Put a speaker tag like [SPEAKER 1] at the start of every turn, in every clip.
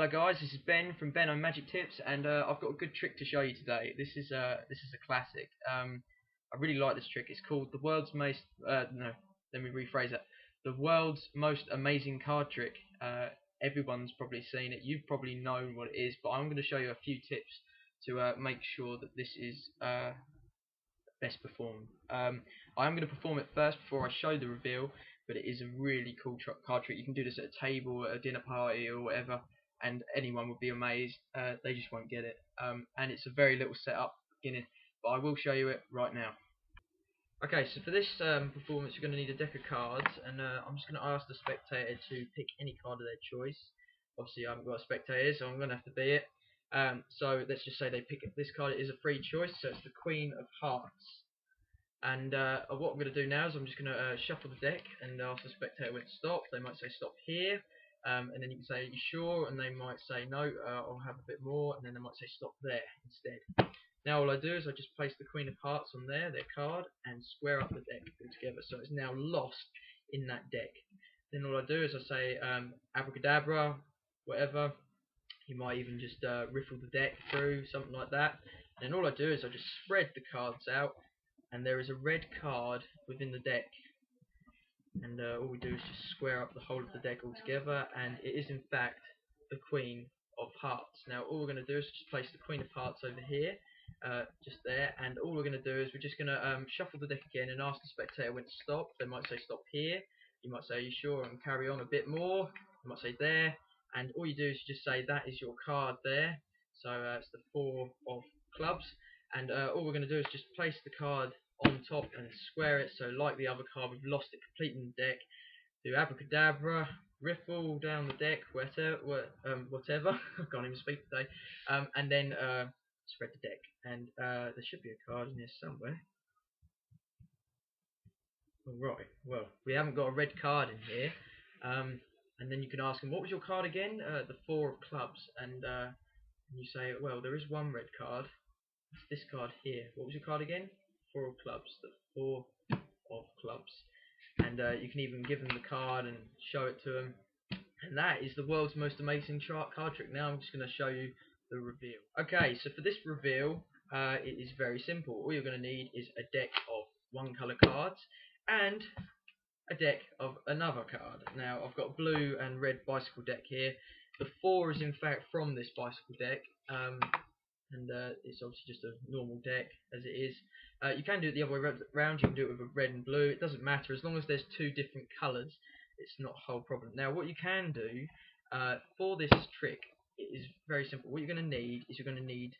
[SPEAKER 1] Hello guys, this is Ben from BenoMagikTips, and I've got a good trick to show you today. This is a classic. I really like this trick. It's called the world's most no, let me rephrase that. The world's most amazing card trick. Everyone's probably seen it. You've probably known what it is, but I'm going to show you a few tips to make sure that this is best performed. I'm going to perform it first before I show the reveal, but it is a really cool card trick. You can do this at a table, at a dinner party, or whatever, and anyone would be amazed. They just won't get it. And it's a very little setup beginning, but I will show you it right now. Okay, so for this performance, you're going to need a deck of cards, and I'm just going to ask the spectator to pick any card of their choice. Obviously, I haven't got a spectator, so I'm going to have to be it. So let's just say they pick this card. It is a free choice, so it's the Queen of Hearts. And what I'm going to do now is I'm just going to shuffle the deck and ask the spectator when to stop. They might say stop here, and then you can say, are you sure? And they might say no, I'll have a bit more, and then they might say stop there instead. Now all I do is I just place the Queen of Hearts on there, their card, and square up the deck altogether, so it's now lost in that deck. Then all I do is I say abracadabra, whatever. You might even just riffle the deck through, something like that. And then all I do is I just spread the cards out, and there is a red card within the deck. And all we do is just square up the whole of the deck altogether, and it is in fact the Queen of Hearts. Now all we're going to do is just place the Queen of Hearts over here, just there, and all we're going to do is we're just going to shuffle the deck again and ask the spectator when to stop. They might say stop here, you might say are you sure, and carry on a bit more. You might say there, and all you do is you just say that is your card there. So it's the 4 of clubs, and all we're going to do is just place the card on top and square it, so like the other card, we've lost it completely in the deck. Do abracadabra, riffle down the deck, whatever. I can't even speak today. And then spread the deck, and there should be a card in here somewhere. Alright, well, we haven't got a red card in here. And then you can ask them, what was your card again? The 4 of clubs, and you say, well, there is one red card. It's this card here. What was your card again? 4 of clubs, the 4 of clubs. And you can even give them the card and show it to them. And that is the world's most amazing card trick. Now I'm just going to show you the reveal. Okay, so for this reveal, it is very simple. All you're going to need is a deck of one colour cards and a deck of another card. Now I've got a blue and red bicycle deck here. The 4 is in fact from this bicycle deck, and it's obviously just a normal deck as it is. You can do it the other way around. You can do it with a red and blue. It doesn't matter as long as there's 2 different colours. It's not a whole problem. Now what you can do for this trick, it is very simple. What you're going to need is you're going to need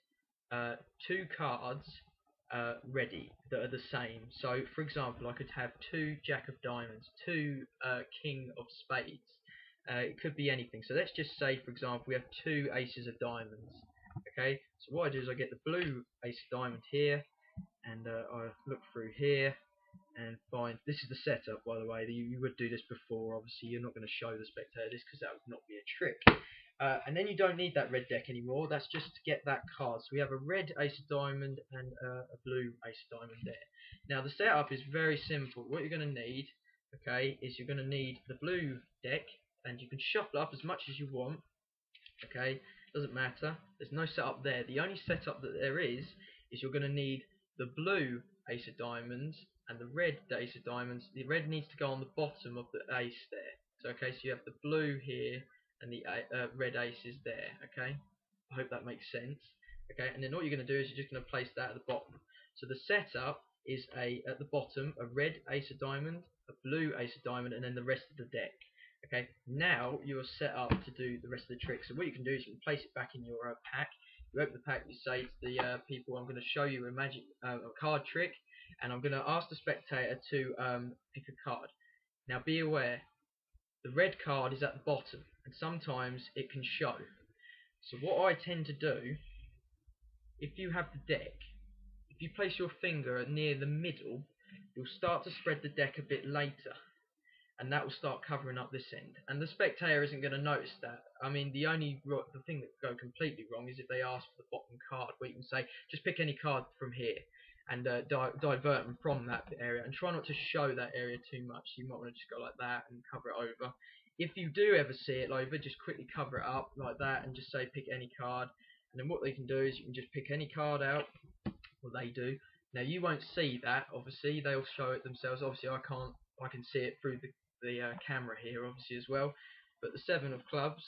[SPEAKER 1] 2 cards ready that are the same. So for example, I could have 2 Jack of Diamonds, 2 King of Spades. It could be anything. So let's just say for example we have 2 Aces of Diamonds. Okay, so what I do is I get the blue Ace of Diamond here, and I look through here and find, this is the setup by the way. You would do this before, obviously you're not going to show the spectator this because that would not be a trick. And then you don't need that red deck anymore. That's just to get that card. So we have a red Ace of Diamond and a blue Ace of Diamond there. Now the setup is very simple. What you're going to need, okay, is you're going to need the blue deck, and you can shuffle up as much as you want. Okay, doesn't matter. There's no setup there. The only setup that there is you're going to need the blue Ace of Diamonds and the red Ace of Diamonds. The red needs to go on the bottom of the ace there. So okay, so you have the blue here and the red aces there. Okay, I hope that makes sense. Okay, and then all you're going to do is you're just going to place that at the bottom. So the setup is at the bottom a red Ace of Diamond, a blue Ace of Diamond, and then the rest of the deck. Okay, now you're set up to do the rest of the trick. So what you can do is you can place it back in your pack. You open the pack, you say to the people, I'm going to show you a card trick, and I'm going to ask the spectator to pick a card. Now be aware, the red card is at the bottom, and sometimes it can show. So what I tend to do, if you have the deck, if you place your finger near the middle, you'll start to spread the deck a bit later, and that will start covering up this end, and the spectator isn't going to notice that. I mean, the thing that could go completely wrong is if they ask for the bottom card, where you can say just pick any card from here and divert them from that area, and try not to show that area too much. You might want to just go like that and cover it over. If you do ever see it over, just quickly cover it up like that and just say pick any card. And then what they can do is you can just pick any card out, what they do. Now you won't see that, obviously, they'll show it themselves. Obviously I can see it through the camera here, obviously, as well. But the 7 of clubs,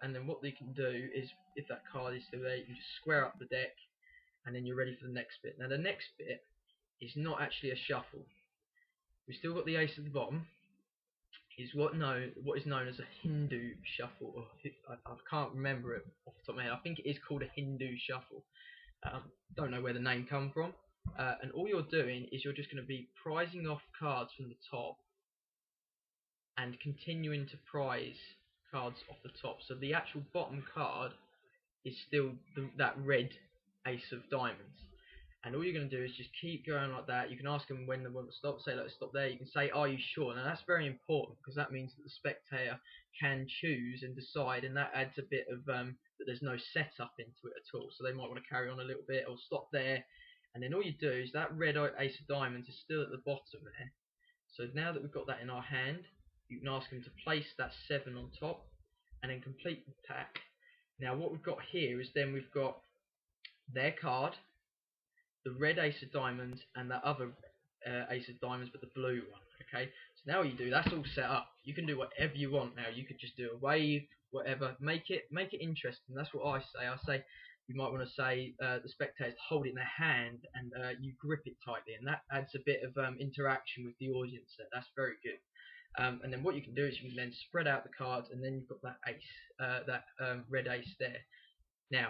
[SPEAKER 1] and then what they can do is, if that card is still there, you can just square up the deck, and then you're ready for the next bit. Now the next bit is not actually a shuffle. We've still got the ace at the bottom. Is what is known as a Hindu shuffle. Or, I can't remember it off the top of my head. I think it is called a Hindu shuffle. Don't know where the name come from. And all you're doing is you're just going to be prizing off cards from the top and continuing to prize cards off the top. So the actual bottom card is still that red ace of diamonds. And all you're going to do is just keep going like that. You can ask them when they want to stop. Say, let's stop there. You can say, are you sure? Now that's very important, because that means that the spectator can choose and decide, and that adds a bit of that there's no setup into it at all. So they might want to carry on a little bit or stop there. And then all you do is that red ace of diamonds is still at the bottom there. So now that we've got that in our hand, you can ask them to place that 7 on top and then complete the pack. Now what we've got here is then we've got their card, the red ace of diamonds, and that other ace of diamonds, but the blue one. Okay, so now what you do, that's all set up. You can do whatever you want now. You could just do a wave, whatever. Make it interesting. That's what I say. I say you might want to say the spectators hold it in their hand and you grip it tightly, and that adds a bit of interaction with the audience there. That's very good. And then what you can do is you can then spread out the cards, and then you've got that ace, that red ace there. Now,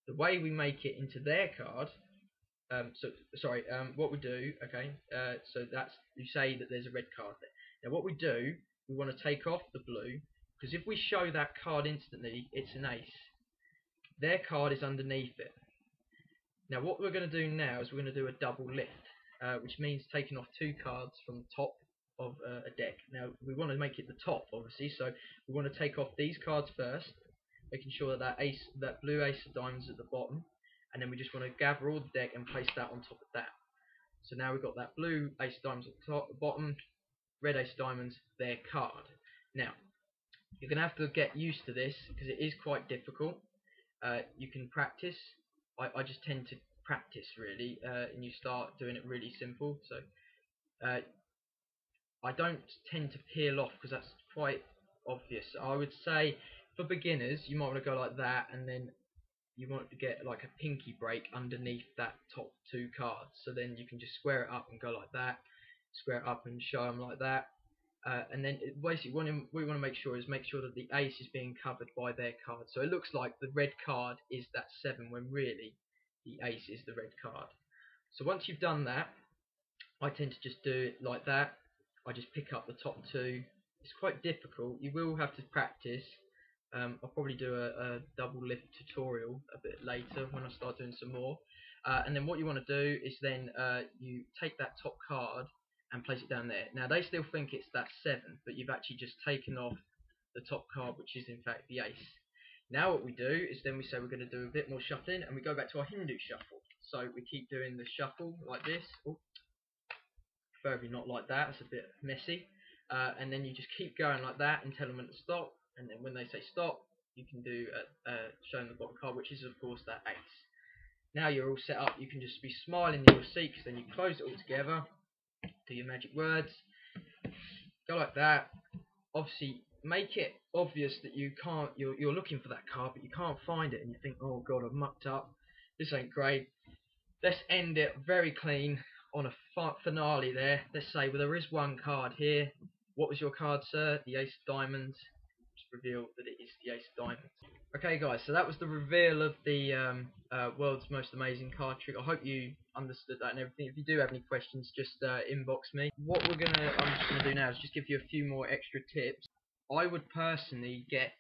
[SPEAKER 1] the way we make it into their card. What we do, okay, so that's, you say that there's a red card there. Now what we do, we want to take off the blue, because if we show that card instantly, it's an ace. Their card is underneath it. Now what we're going to do now is we're going to do a double lift, which means taking off 2 cards from the top of a deck. Now we want to make it the top, obviously, so we want to take off these cards first, making sure that that blue ace of diamonds at the bottom. And then we just want to gather all the deck and place that on top of that. So now we've got that blue ace of diamonds at the top, the bottom, red ace of diamonds, their card. Now, you're going to have to get used to this, because it is quite difficult. You can practice. I just tend to practice, really, and you start doing it really simple. So I don't tend to peel off, because that's quite obvious. I would say, for beginners, you might want to go like that, and then you want to get like a pinky break underneath that top 2 cards. So then you can just square it up and go like that, square it up and show them like that. And then basically what we want to make sure that the ace is being covered by their card. So it looks like the red card is that 7, when really the ace is the red card. So once you've done that, I tend to just do it like that. I just pick up the top 2. It's quite difficult. You will have to practice. I'll probably do a double lift tutorial a bit later when I start doing some more. And then what you want to do is then you take that top card and place it down there. Now they still think it's that 7, but you've actually just taken off the top card, which is in fact the ace. Now what we do is then we say we're going to do a bit more shuffling, and we go back to our Hindu shuffle. So we keep doing the shuffle like this. Oh, preferably not like that, it's a bit messy. And then you just keep going like that and tell them when to stop. And then when they say stop, you can do showing the bottom card, which is of course that ace. Now you're all set up. You can just be smiling in your seat, because then you close it all together, do your magic words, go like that. Obviously, make it obvious that you're looking for that card, but you can't find it, and you think, oh god, I've mucked up. This ain't great. Let's end it very clean on a finale there. Let's say, well, there is one card here. What was your card, sir? The ace of diamonds. Reveal that it is the ace of diamonds. Okay guys, so that was the reveal of the world's most amazing card trick. I hope you understood that and everything. If you do have any questions, just inbox me. What I'm just gonna do now is just give you a few more extra tips. I would personally get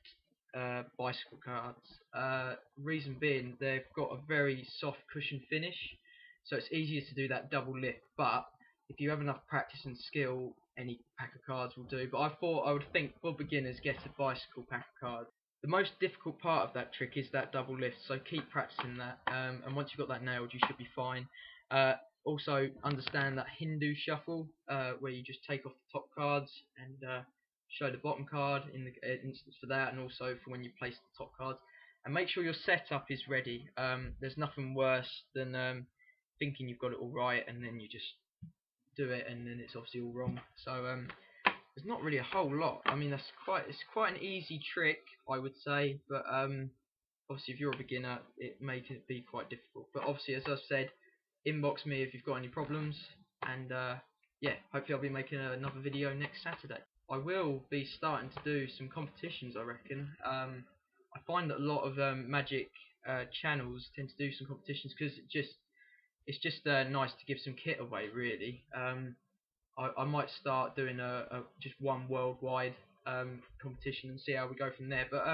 [SPEAKER 1] bicycle cards. Reason being, they've got a very soft cushion finish, so it's easier to do that double lift. But if you have enough practice and skill, any pack of cards will do. But I would think for beginners, get a bicycle pack of cards. The most difficult part of that trick is that double lift, so keep practicing that. And once you've got that nailed, you should be fine. Also, understand that Hindu shuffle, where you just take off the top cards and show the bottom card in the instance for that, and also for when you place the top cards. And make sure your setup is ready. There's nothing worse than thinking you've got it all right and then you just do it and then it's obviously all wrong. So there's not really a whole lot. I mean, it's quite an easy trick, I would say, but obviously if you're a beginner, it may be quite difficult. But obviously, as I've said, inbox me if you've got any problems, and yeah, hopefully I'll be making another video next Saturday. I will be starting to do some competitions, I reckon. I find that a lot of Magic channels tend to do some competitions because it's just nice to give some kit away, really. I might start doing just one worldwide competition and see how we go from there. But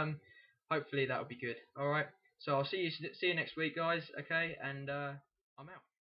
[SPEAKER 1] hopefully that'll be good. All right. So I'll see you next week, guys. Okay, and I'm out.